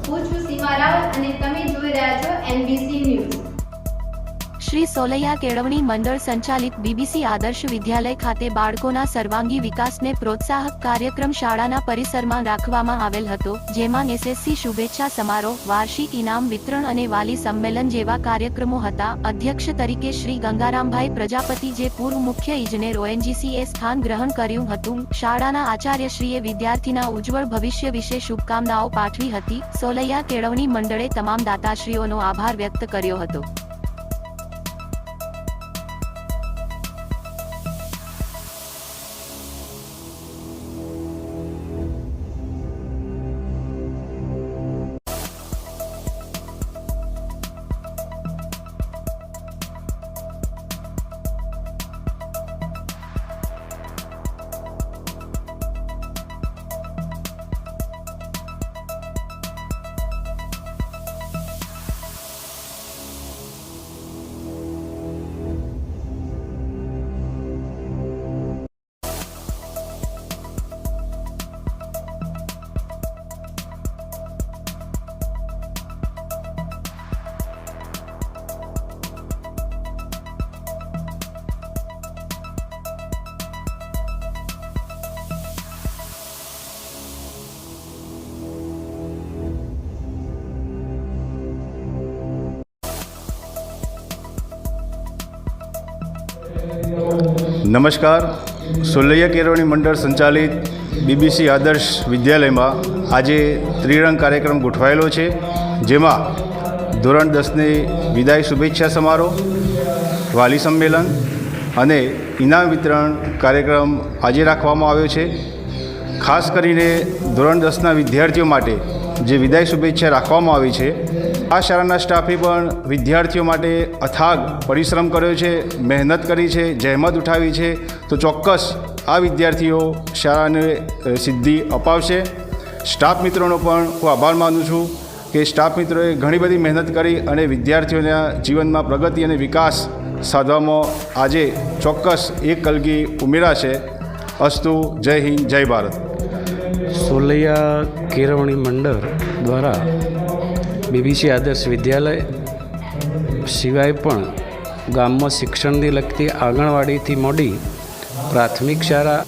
હું છું સીમા રાવલ અને તમે જોઈ રહ્યા છો NBC ન્યૂઝ। શ્રી સોલૈયા કેળવણી મંડળ સંચાલિત બીબીસી આદર્શ વિદ્યાલય ખાતે બાળકોના સર્વાંગી વિકાસને પ્રોત્સાહક કાર્યક્રમ શાળાના પરિસરમાં રાખવામાં આવેલ હતો, જેમાં SSC શુભેચ્છા સમારોહ, વાર્ષિક ઇનામ વિતરણ અને વાલી સંમેલન જેવા કાર્યક્રમો હતા। અધ્યક્ષ તરીકે શ્રી ગંગારામભાઈ પ્રજાપતિ, જે પૂર્વ મુખ્ય ઇજનેર ONGC એ સ્થાન ગ્રહણ કર્યું હતું। શાળાના આચાર્યશ્રીએ વિદ્યાર્થીના ઉજ્જવળ ભવિષ્ય વિશે શુભકામનાઓ પાઠવી હતી। સોલૈયા કેળવણી મંડળે તમામ દાતાશ્રીઓનો આભાર વ્યક્ત કર્યો હતો। નમસ્કાર। સોલૈયા કેળવણી મંડળ સંચાલિત બીબીસી આદર્શ વિદ્યાલયમાં આજે ત્રિરંગ કાર્યક્રમ ગોઠવાયેલો છે, જેમાં ધોરણ 10ની વિદાય શુભેચ્છા સમારોહ, વાલી સંમેલન અને ઇનામ વિતરણ કાર્યક્રમ આજે રાખવામાં આવ્યો છે। ખાસ કરીને ધોરણ 10ના વિદ્યાર્થીઓ માટે જે વિદાય શુભેચ્છા રાખવામાં આવી છે, આ શાળાના સ્ટાફે પણ વિદ્યાર્થીઓ માટે અથાગ પરિશ્રમ કર્યો છે, મહેનત કરી છે, જહેમત ઉઠાવી છે, તો ચોક્કસ આ વિદ્યાર્થીઓ શાળાને સિદ્ધિ અપાવશે। સ્ટાફ મિત્રોનો પણ હું આભાર માનું છું કે સ્ટાફ મિત્રોએ ઘણી બધી મહેનત કરી અને વિદ્યાર્થીઓના જીવનમાં પ્રગતિ અને વિકાસ સાધવામાં આજે ચોક્કસ એક કલગી ઉમેરાશે। અસ્તુ। જય હિન્દ, જય ભારત। સોલૈયા કેળવણી મંડળ દ્વારા બીબીસી આદર્શ વિદ્યાલય સિવાય પણ ગામમાં શિક્ષણને લગતી આંગણવાડીથી મોડી પ્રાથમિક શાળા